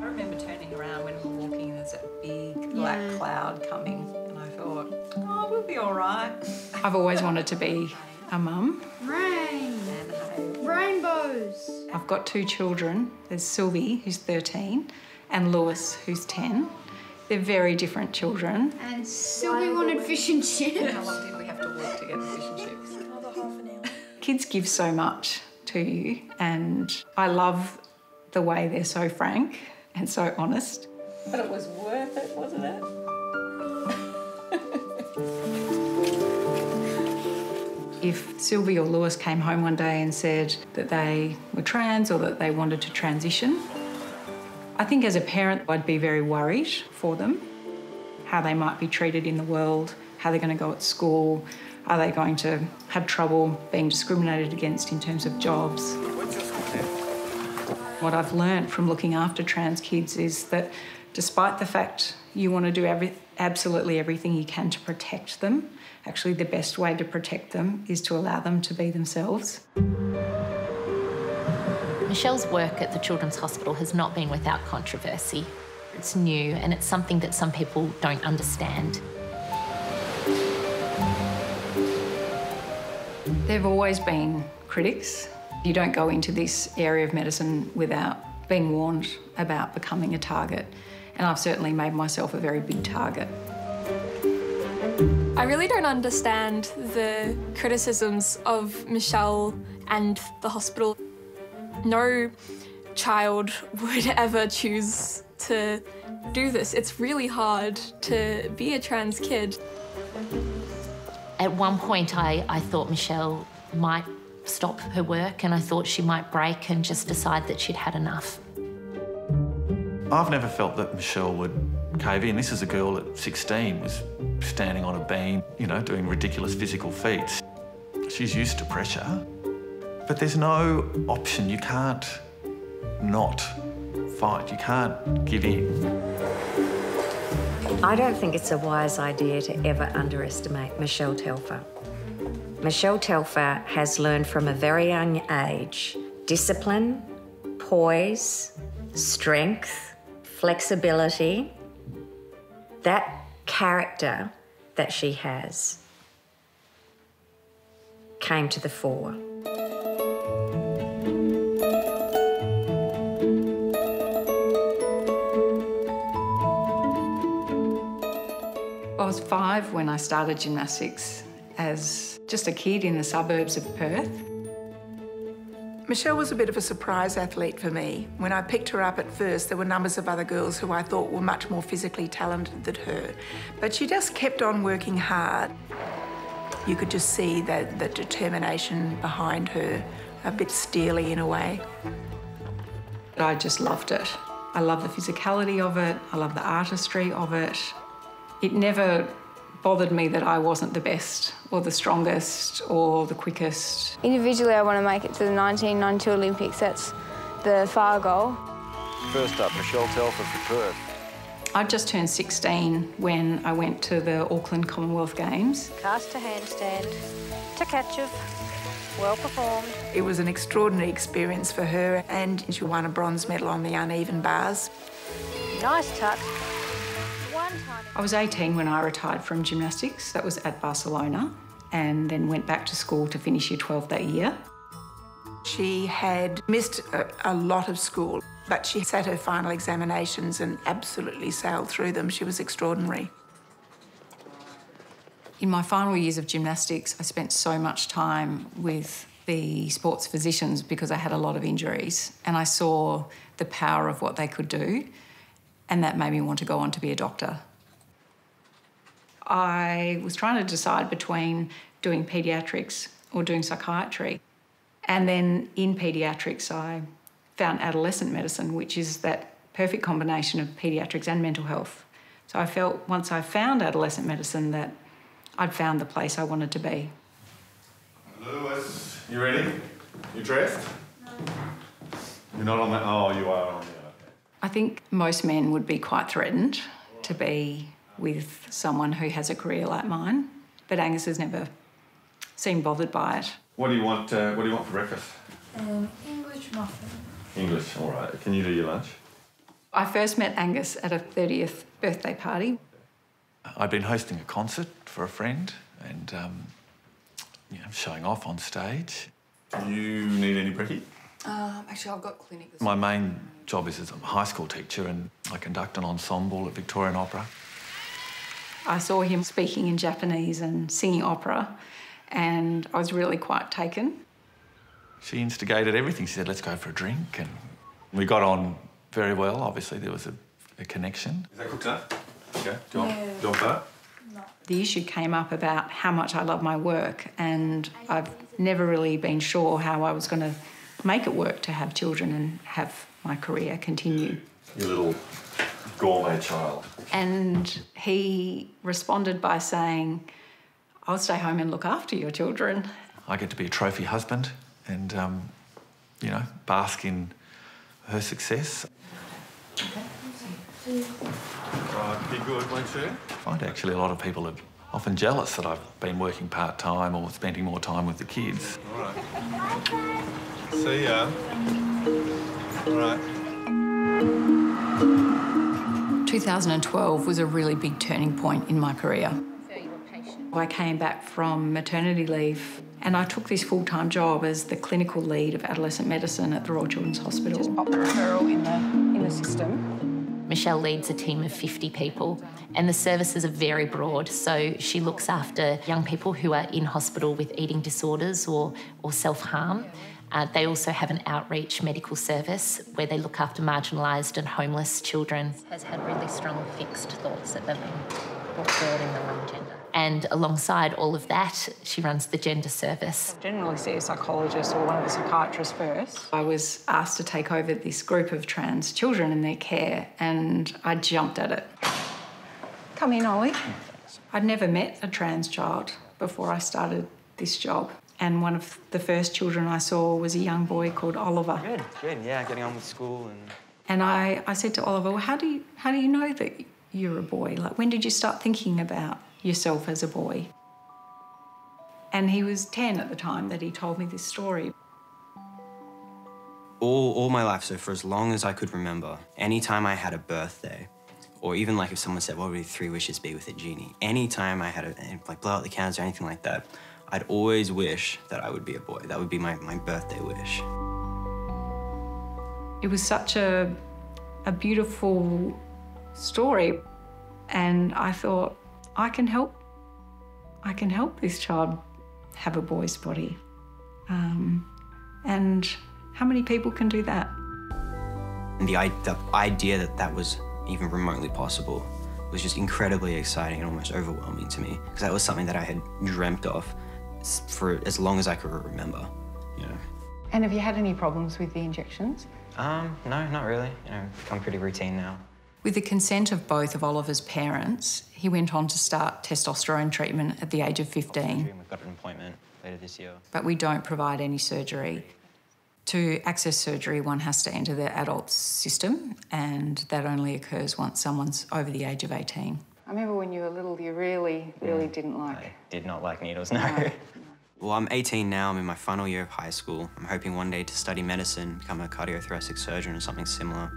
I remember turning around when we were walking and there's that big black cloud coming and I thought, oh, we'll be all right. I've always wanted to be a mum. Rain. Rainbows. I've got 2 children. There's Sylvie, who's 13, and Lewis, who's 10. They're very different children. And Sylvie wanted fish and chips. How long did we have to walk to get the fish and chips? Another half an hour. Kids give so much to you, and I love the way they're so frank and so honest. But it was worth it, wasn't it? If Sylvie or Lewis came home one day and said that they were trans or that they wanted to transition, I think as a parent I'd be very worried for them, how they might be treated in the world, how they're going to go at school, are they going to have trouble being discriminated against in terms of jobs. What I've learnt from looking after trans kids is that despite the fact you want to do absolutely everything you can to protect them, actually the best way to protect them is to allow them to be themselves. Michelle's work at the Children's Hospital has not been without controversy. It's new and it's something that some people don't understand. There have always been critics. You don't go into this area of medicine without being warned about becoming a target, and I've certainly made myself a very big target. I really don't understand the criticisms of Michelle and the hospital. No child would ever choose to do this. It's really hard to be a trans kid. At one point, I thought Michelle might stop her work and I thought she might break and just decide that she'd had enough. I've never felt that Michelle would cave in. This is a girl at 16, was standing on a beam, you know, doing ridiculous physical feats. She's used to pressure, but there's no option. You can't not fight. You can't give in. I don't think it's a wise idea to ever underestimate Michelle Telfer. Michelle Telfer has learned from a very young age discipline, poise, strength, flexibility. That character that she has came to the fore. I was 5 when I started gymnastics as just a kid in the suburbs of Perth. Michelle was a bit of a surprise athlete for me. When I picked her up at first, there were numbers of other girls who I thought were much more physically talented than her. But she just kept on working hard. You could just see the determination behind her, a bit steely in a way. I just loved it. I love the physicality of it. I love the artistry of it. It never bothered me that I wasn't the best or the strongest or the quickest. Individually, I want to make it to the 1992 Olympics. That's the far goal. First up, Michelle Telfer for Perth. I just turned 16 when I went to the Auckland Commonwealth Games. Cast to handstand, to catch it, well performed. It was an extraordinary experience for her, and she won a bronze medal on the uneven bars. Nice tuck. I was 18 when I retired from gymnastics. That was at Barcelona, and then went back to school to finish year 12 that year. She had missed a lot of school, but she sat her final examinations and absolutely sailed through them. She was extraordinary. In my final years of gymnastics, I spent so much time with the sports physicians because I had a lot of injuries, and I saw the power of what they could do, and that made me want to go on to be a doctor. I was trying to decide between doing paediatrics or doing psychiatry. And then in paediatrics, I found adolescent medicine, which is that perfect combination of paediatrics and mental health. So I felt once I found adolescent medicine that I'd found the place I wanted to be. Lewis, you ready? You dressed? No. You're not on that? Oh, you are on there. I think most men would be quite threatened to be with someone who has a career like mine, but Angus has never seemed bothered by it. What do you want for breakfast? English muffin. English, all right. Can you do your lunch? I first met Angus at a 30th birthday party. I'd been hosting a concert for a friend and showing off on stage. Do you need any brekkie? Actually, I've got clinic this My main job is as a high school teacher and I conduct an ensemble at Victorian Opera. I saw him speaking in Japanese and singing opera, and I was really quite taken. She instigated everything. She said, let's go for a drink. And we got on very well. Obviously, there was a connection. Is that cooked up? Okay. Do you want that? The issue came up about how much I love my work, and I've never really been sure how I was going to make it work to have children and have my career continue. Your little gourmet child. And he responded by saying, I'll stay home and look after your children. I get to be a trophy husband and, bask in her success. Be good, won't you? I find actually a lot of people are often jealous that I've been working part-time or spending more time with the kids. All right. See ya. All right. 2012 was a really big turning point in my career. I came back from maternity leave and I took this full-time job as the clinical lead of adolescent medicine at the Royal Children's Hospital. Just pop the referral in the system. Michelle leads a team of 50 people and the services are very broad. So she looks after young people who are in hospital with eating disorders or self-harm. They also have an outreach medical service where they look after marginalised and homeless children. Has had really strong fixed thoughts that they've been brought forward in the wrong gender. And alongside all of that, she runs the gender service. I generally see a psychologist or one of the psychiatrists first. I was asked to take over this group of trans children and their care, and I jumped at it. Come in, Ollie. I'd never met a trans child before I started this job. And one of the first children I saw was a young boy called Oliver. Good, yeah, getting on with school And I said to Oliver, well, how do you know that you're a boy? Like, when did you start thinking about yourself as a boy? And he was 10 at the time that he told me this story. All my life, so for as long as I could remember, anytime I had a birthday, or even like if someone said, what would your 3 wishes be with a genie? Anytime I had like blow out the candles or anything like that, I'd always wish that I would be a boy. That would be my birthday wish. It was such a beautiful story, and I thought, I can help this child have a boy's body. And how many people can do that? And the idea that that was even remotely possible was just incredibly exciting and almost overwhelming to me, because that was something that I had dreamt of for as long as I could remember, you know. And have you had any problems with the injections? No, not really. You know, become pretty routine now. With the consent of both of Oliver's parents, he went on to start testosterone treatment at the age of 15. We've got an appointment later this year. But we don't provide any surgery. To access surgery, one has to enter the adult system, and that only occurs once someone's over the age of 18. I remember when you were little, you really didn't like... I did not like needles, no. Well, I'm 18 now. I'm in my final year of high school. I'm hoping one day to study medicine, become a cardiothoracic surgeon or something similar.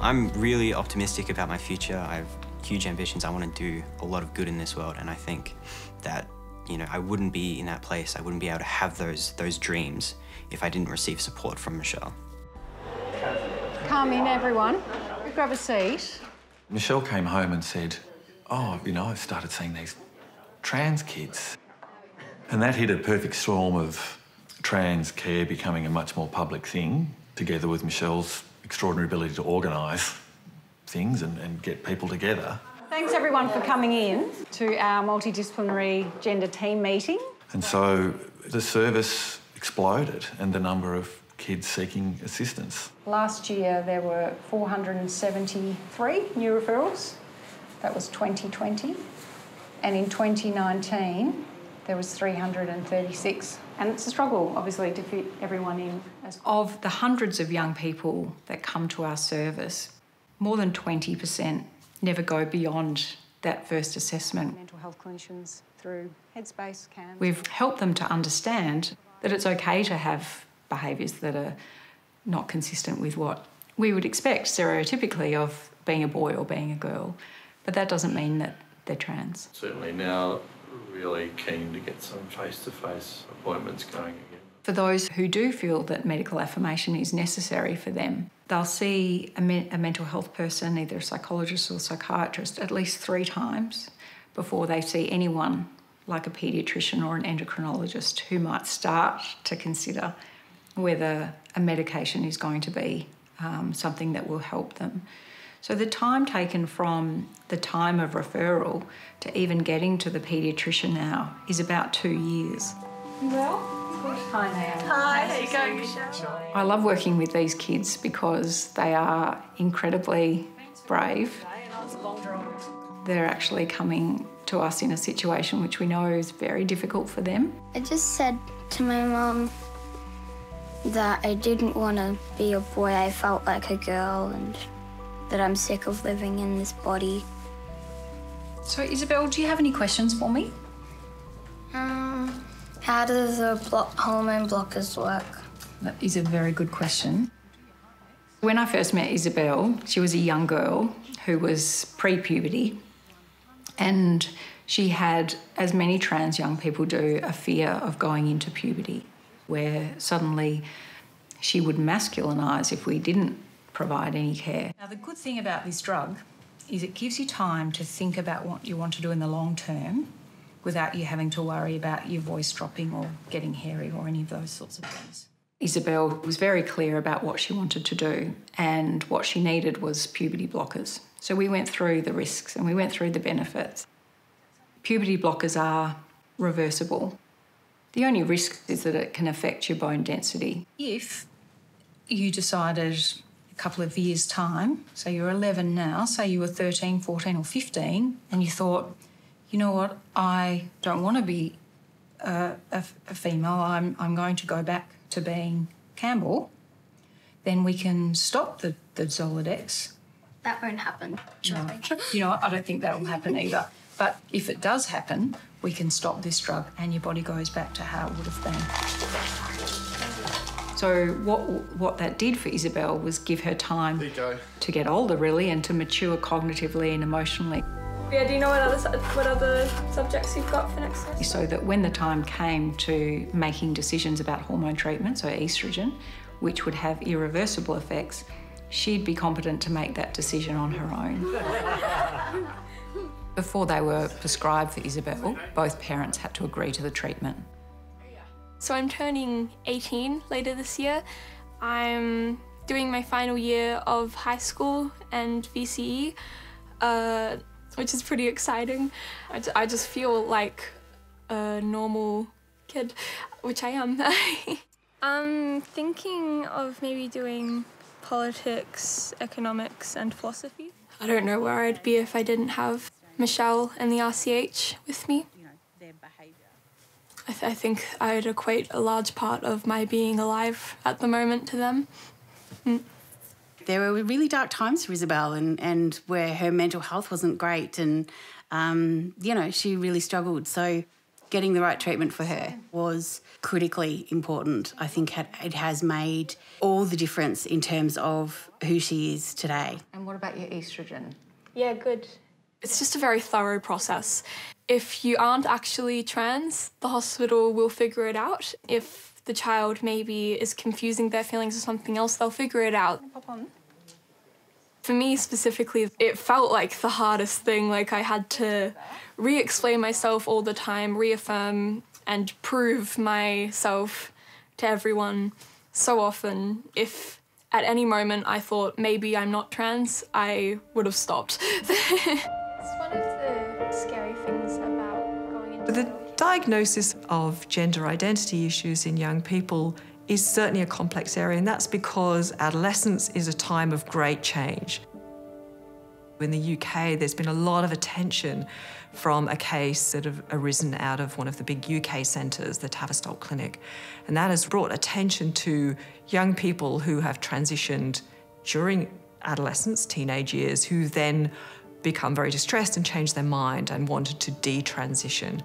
I'm really optimistic about my future. I have huge ambitions. I want to do a lot of good in this world, and I think that, you know, I wouldn't be in that place. I wouldn't be able to have those dreams if I didn't receive support from Michelle. Come in, everyone. Grab a seat. Michelle came home and said, oh, you know, I've started seeing these trans kids. And that hit a perfect storm of trans care becoming a much more public thing, together with Michelle's extraordinary ability to organise things and get people together. Thanks everyone for coming in to our multidisciplinary gender team meeting. And so the service exploded and the number of kids seeking assistance. Last year there were 473 new referrals. That was 2020. And in 2019 there was 336. And it's a struggle, obviously, to fit everyone in. Of the hundreds of young people that come to our service, more than 20% never go beyond that first assessment. Mental health clinicians through Headspace can. We've helped them to understand that it's okay to have behaviours that are not consistent with what we would expect stereotypically of being a boy or being a girl, but that doesn't mean that they're trans. Certainly now really keen to get some face-to-face appointments going again. For those who do feel that medical affirmation is necessary for them, they'll see a mental health person, either a psychologist or psychiatrist, at least 3 times before they see anyone like a paediatrician or an endocrinologist who might start to consider whether a medication is going to be something that will help them. So the time taken from the time of referral to even getting to the paediatrician now is about 2 years. Well, hi Naomi. Hi, how you going, Michelle? I love working with these kids because they are incredibly brave. They're actually coming to us in a situation which we know is very difficult for them. I just said to my mum that I didn't want to be a boy, I felt like a girl, and that I'm sick of living in this body. So Isabel, do you have any questions for me? How do the hormone blockers work? That is a very good question. When I first met Isabel, she was a young girl who was pre-puberty, and she had, as many trans young people do, a fear of going into puberty, where suddenly she would masculinise if we didn't provide any care. Now, the good thing about this drug is it gives you time to think about what you want to do in the long term without you having to worry about your voice dropping or getting hairy or any of those sorts of things. Isabel was very clear about what she wanted to do, and what she needed was puberty blockers. So we went through the risks and we went through the benefits. Puberty blockers are reversible. The only risk is that it can affect your bone density. If you decided a couple of years' time, so you're 11 now, say you were 13, 14 or 15, and you thought, you know what, I don't want to be a female, I'm going to go back to being Campbell, then we can stop the Zoladex. That won't happen. No. You know, I don't think that'll happen either. But if it does happen, we can stop this drug and your body goes back to how it would have been. So what that did for Isabel was give her time to get older, really, and to mature cognitively and emotionally. Yeah, do you know what other subjects you've got for next semester? So that when the time came to making decisions about hormone treatment, so oestrogen, which would have irreversible effects, she'd be competent to make that decision on her own. Before they were prescribed for Isabel, both parents had to agree to the treatment. So I'm turning 18 later this year. I'm doing my final year of high school and VCE, which is pretty exciting. I just feel like a normal kid, which I am. I'm thinking of maybe doing politics, economics and philosophy. I don't know where I'd be if I didn't have Michelle and the RCH with me. I think I'd equate a large part of my being alive at the moment to them. There were really dark times for Isabel and where her mental health wasn't great and, you know, she really struggled. So getting the right treatment for her was critically important. I think it has made all the difference in terms of who she is today. And what about your oestrogen? Yeah, good. It's just a very thorough process. If you aren't actually trans, the hospital will figure it out. If the child maybe is confusing their feelings or something else, they'll figure it out. Pop on. For me specifically, it felt like the hardest thing. Like I had to re-explain myself all the time, reaffirm and prove myself to everyone so often. If at any moment I thought maybe I'm not trans, I would have stopped. It's one of the scary things about going into the diagnosis of gender identity issues in young people is certainly a complex area, and that's because adolescence is a time of great change. In the UK, there's been a lot of attention from a case that have arisen out of one of the big UK centres, the Tavistock Clinic, and that has brought attention to young people who have transitioned during adolescence, teenage years, who then become very distressed and change their mind and wanted to detransition.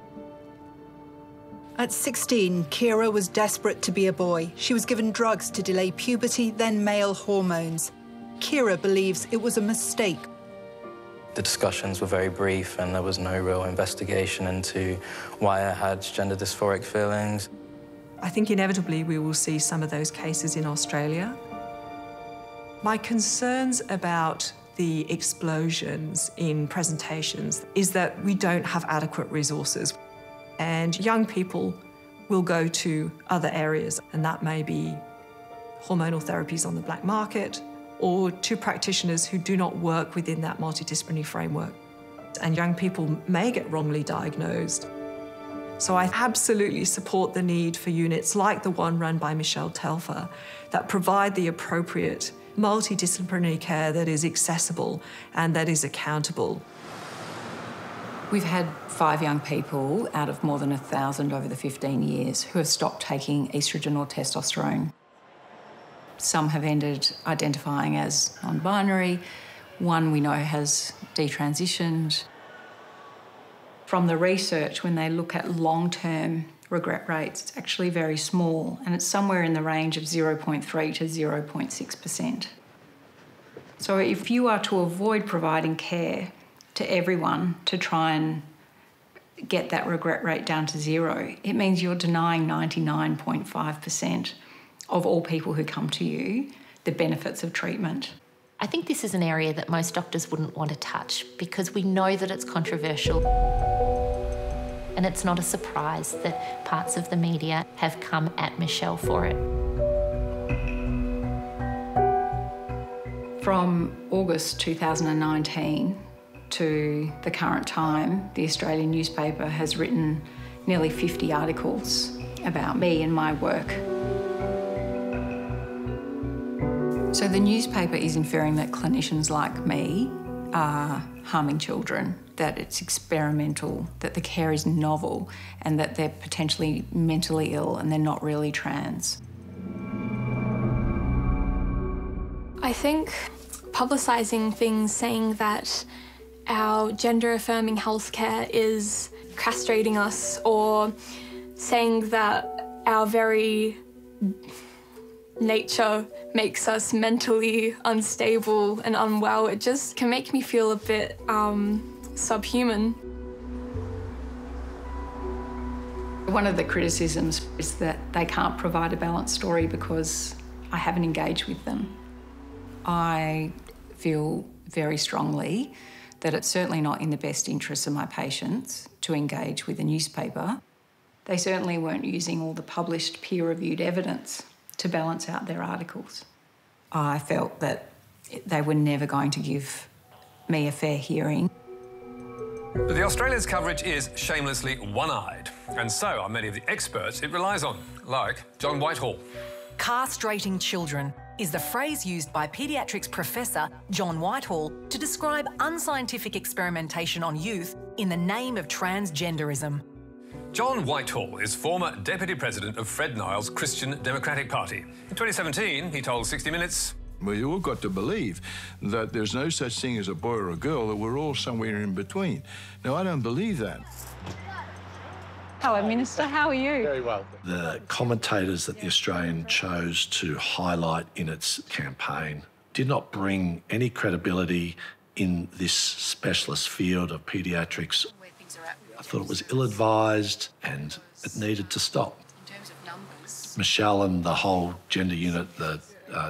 At 16, Kira was desperate to be a boy. She was given drugs to delay puberty, then male hormones. Kira believes it was a mistake. The discussions were very brief and there was no real investigation into why I had gender dysphoric feelings. I think inevitably we will see some of those cases in Australia. My concerns about the explosions in presentations is that we don't have adequate resources, and young people will go to other areas, and that may be hormonal therapies on the black market or to practitioners who do not work within that multidisciplinary framework. And young people may get wrongly diagnosed. So I absolutely support the need for units like the one run by Michelle Telfer that provide the appropriate multidisciplinary care that is accessible and that is accountable. We've had 5 young people out of more than 1,000 over the 15 years who have stopped taking estrogen or testosterone. Some have ended identifying as non-binary. One we know has detransitioned. From the research, when they look at long-term regret rates, it's actually very small, and it's somewhere in the range of 0.3 to 0.6%. So if you are to avoid providing care to everyone to try and get that regret rate down to 0, it means you're denying 99.5% of all people who come to you the benefits of treatment. I think this is an area that most doctors wouldn't want to touch because we know that it's controversial. And it's not a surprise that parts of the media have come at Michelle for it. From August 2019 to the current time, the Australian newspaper has written nearly 50 articles about me and my work. So the newspaper is inferring that clinicians like me are harming children, that it's experimental, that the care is novel, and that they're potentially mentally ill and they're not really trans. I think publicising things saying that our gender-affirming healthcare is castrating us, or saying that our very nature makes us mentally unstable and unwell, it just can make me feel a bit subhuman. One of the criticisms is that they can't provide a balanced story because I haven't engaged with them. I feel very strongly that it's certainly not in the best interests of my patients to engage with a newspaper. They certainly weren't using all the published peer-reviewed evidence to balance out their articles. I felt that they were never going to give me a fair hearing. But the Australia's coverage is shamelessly one-eyed, and so are many of the experts it relies on, like John Whitehall. Castrating children is the phrase used by paediatrics professor John Whitehall to describe unscientific experimentation on youth in the name of transgenderism. John Whitehall is former deputy president of Fred Nile's Christian Democratic Party. In 2017, he told 60 Minutes, "Well, you all got to believe that there's no such thing as a boy or a girl, that we're all somewhere in between." Now, I don't believe that. Hello, Minister. How are you? Very well. The commentators that the Australian chose to highlight in its campaign did not bring any credibility in this specialist field of paediatrics. I thought it was ill-advised and it needed to stop. In terms of numbers, Michelle and the whole gender unit, the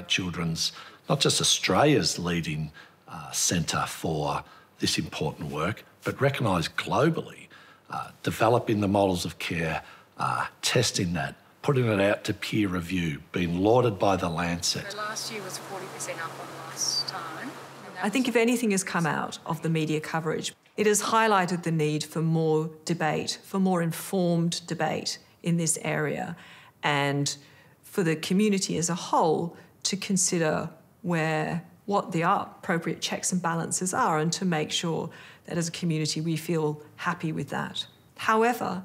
children's, not just Australia's leading centre for this important work, but recognised globally, developing the models of care, testing that, putting it out to peer review, being lauded by the Lancet. So last year was 40% up on last time. I think if anything has come out of the media coverage, it has highlighted the need for more debate, for more informed debate in this area, and for the community as a whole to consider what the appropriate checks and balances are, and to make sure that as a community we feel happy with that. However,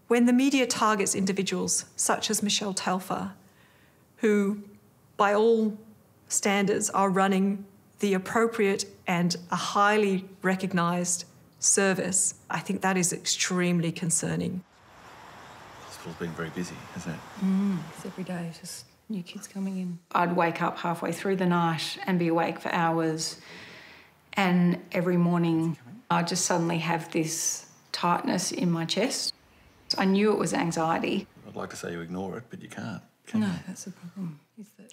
when the media targets individuals such as Michelle Telfer, who by all standards are running the appropriate and a highly recognised service, I think that is extremely concerning. The hospital's been very busy, hasn't it? It's every day, just New kids coming in. I'd wake up halfway through the night and be awake for hours, and every morning I'd just suddenly have this tightness in my chest. I knew it was anxiety. I'd like to say you ignore it, but you can't. No, that's the problem.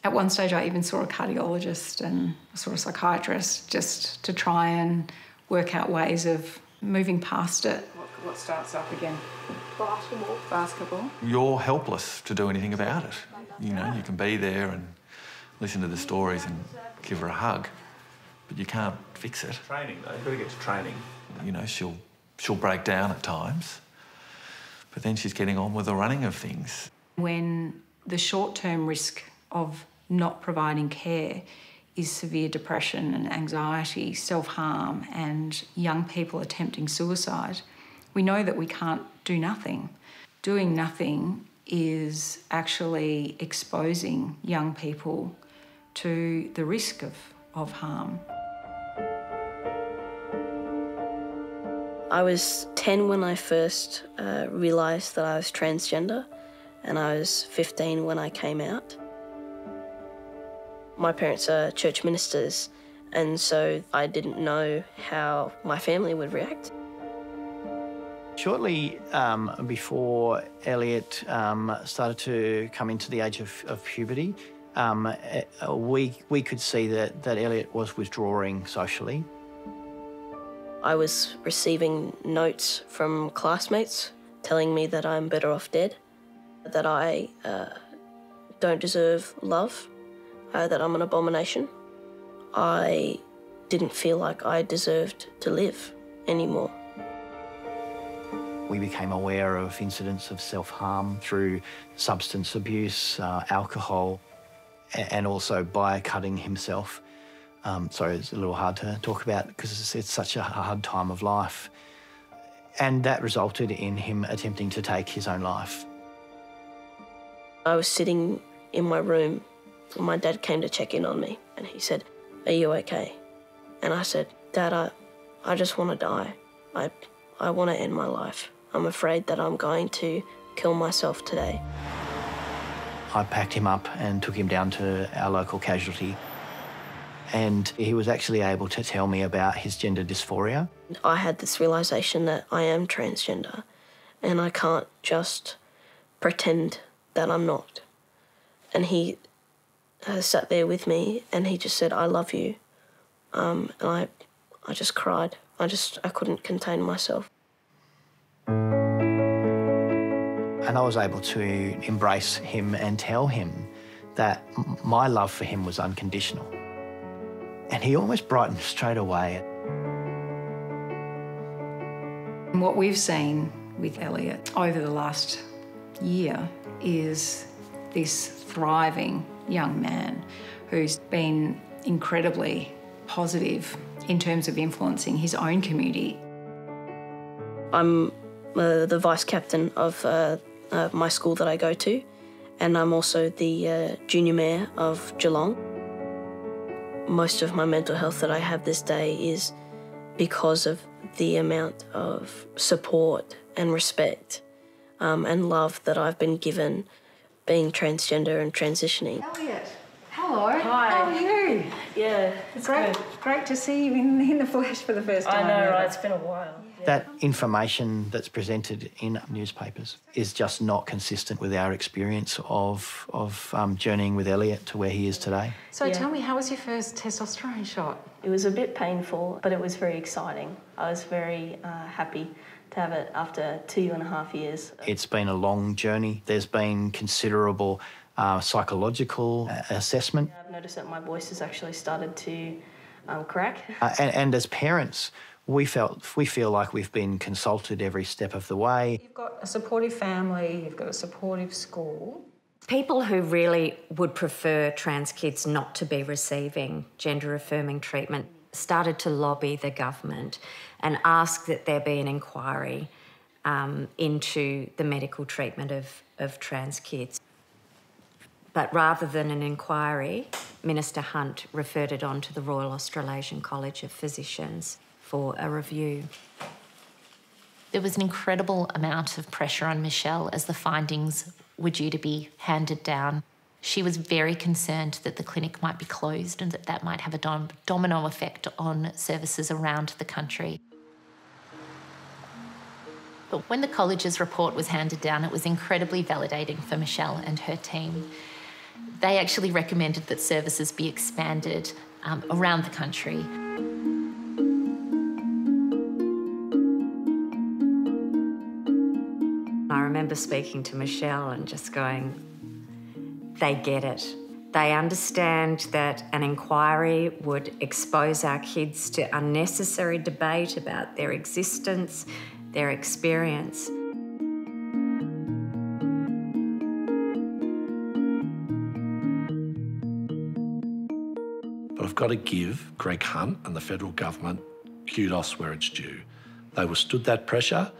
At one stage I even saw a cardiologist and I saw a psychiatrist just to try and work out ways of moving past it. What starts up again? Basketball. You're helpless to do anything about it. You know, you can be there and listen to the stories and give her a hug, but you can't fix it. Training, though. You've got to get to training. You know, she'll break down at times, but then she's getting on with the running of things. When the short-term risk of not providing care is severe depression and anxiety, self-harm, and young people attempting suicide, we know that we can't do nothing. Doing nothing is actually exposing young people to the risk of harm. I was 10 when I first realised that I was transgender, and I was 15 when I came out. My parents are church ministers, and so I didn't know how my family would react. Shortly before Elliot started to come into the age of puberty, we could see that Elliot was withdrawing socially. I was receiving notes from classmates telling me that I'm better off dead, that I don't deserve love, that I'm an abomination. I didn't feel like I deserved to live anymore. We became aware of incidents of self-harm through substance abuse, alcohol, and also by cutting himself. Sorry, it's a little hard to talk about because it's such a hard time of life. And that resulted in him attempting to take his own life. I was sitting in my room and my dad came to check in on me and he said, "Are you okay?" And I said, "Dad, I just want to die. I want to end my life. I'm afraid that I'm going to kill myself today." I packed him up and took him down to our local casualty. And he was actually able to tell me about his gender dysphoria. I had this realisation that I am transgender and I can't just pretend that I'm not. And he sat there with me and he just said, "I love you." And I just cried. I couldn't contain myself. And I was able to embrace him and tell him that my love for him was unconditional. And he almost brightened straight away. And what we've seen with Elliot over the last year is this thriving young man who's been incredibly positive in terms of influencing his own community. I'm the vice captain of my school that I go to, and I'm also the junior mayor of Geelong. Most of my mental health that I have this day is because of the amount of support and respect and love that I've been given being transgender and transitioning. Elliot, hello. Hi. How are you? Yeah, It's great to see you in the flesh for the first time. I know, ever. right? It's been a while. That information that's presented in newspapers is just not consistent with our experience of journeying with Elliot to where he is today. So tell me, how was your first testosterone shot? It was a bit painful, but it was very exciting. I was very happy to have it after 2.5 years. It's been a long journey. There's been considerable psychological assessment. I've noticed that my voice has actually started to crack. And as parents, we feel like we've been consulted every step of the way. You've got a supportive family, you've got a supportive school. People who really would prefer trans kids not to be receiving gender-affirming treatment started to lobby the government and ask that there be an inquiry into the medical treatment of trans kids. But rather than an inquiry, Minister Hunt referred it on to the Royal Australasian College of Physicians for a review. There was an incredible amount of pressure on Michelle as the findings were due to be handed down. She was very concerned that the clinic might be closed and that might have a domino effect on services around the country. But when the college's report was handed down, it was incredibly validating for Michelle and her team. They actually recommended that services be expanded around the country. I remember speaking to Michelle and just going, they get it. They understand that an inquiry would expose our kids to unnecessary debate about their existence, their experience. But I've got to give Greg Hunt and the federal government kudos where it's due. They withstood that pressure,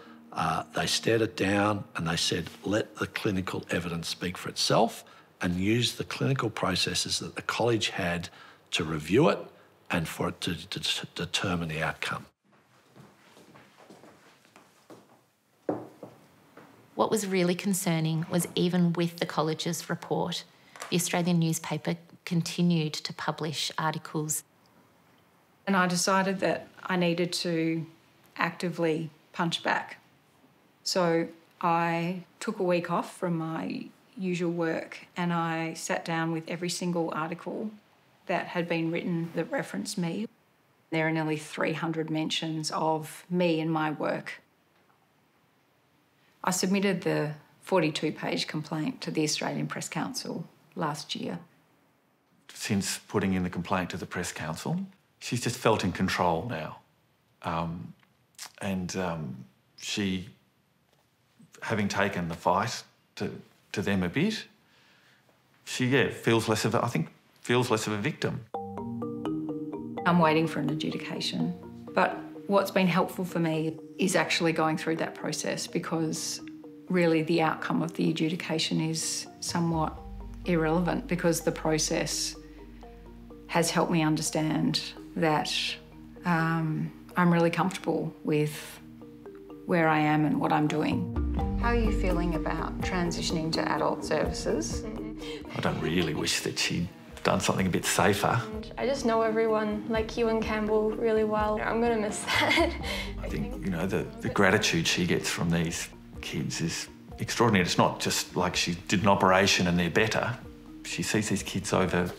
they stared it down and they said, let the clinical evidence speak for itself, and use the clinical processes that the college had to review it and for it to determine the outcome. What was really concerning was even with the college's report, the Australian newspaper continued to publish articles. And I decided that I needed to actively punch back. So I took a week off from my usual work and I sat down with every single article that had been written that referenced me. There are nearly 300 mentions of me and my work. I submitted the 42-page complaint to the Australian Press Council last year. Since putting in the complaint to the Press Council, she's just felt in control now. She, having taken the fight to them a bit, she feels less of a victim. I'm waiting for an adjudication, but what's been helpful for me is actually going through that process, because really the outcome of the adjudication is somewhat irrelevant, because the process has helped me understand that I'm really comfortable with where I am and what I'm doing. How are you feeling about transitioning to adult services? I don't really wish that she'd done something a bit safer. I just know everyone, like you and Campbell, really well. I'm going to miss that. I think, you know, the gratitude she gets from these kids is extraordinary. It's not just like she did an operation and they're better. She sees these kids over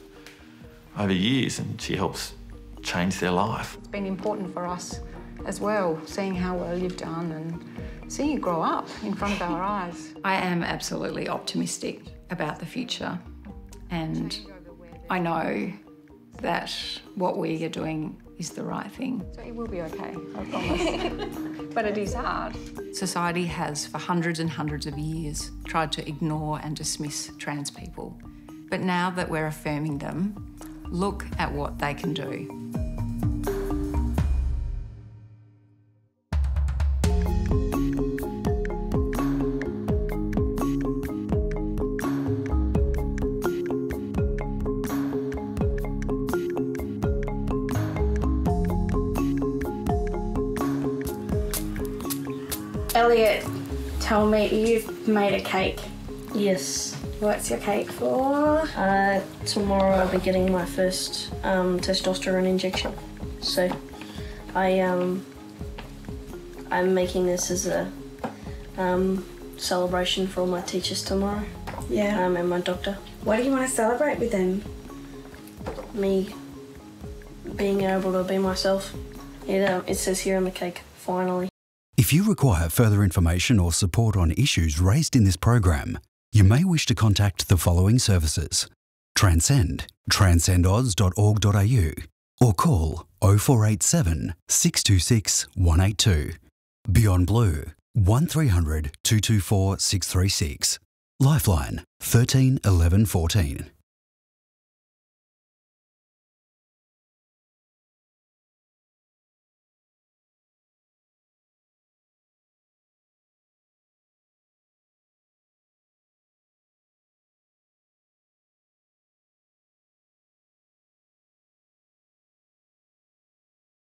years and she helps change their life. It's been important for us as well, seeing how well you've done and seeing you grow up in front of our eyes. I am absolutely optimistic about the future, and I know that what we are doing is the right thing. So it will be okay, I promise. But it is hard. Society has, for hundreds and hundreds of years, tried to ignore and dismiss trans people. But now that we're affirming them, look at what they can do. Elliot, tell me, you've made a cake. Yes. What's your cake for? Tomorrow I'll be getting my first testosterone injection. So I'm making this as a celebration for all my teachers tomorrow. Yeah. And my doctor. What do you want to celebrate with them? Me being able to be myself. It says here on the cake, finally. If you require further information or support on issues raised in this program, you may wish to contact the following services: Transcend, transcendoz.org.au, or call 0487 626 182. Beyond Blue, 1300 224 636. Lifeline 13 11 14.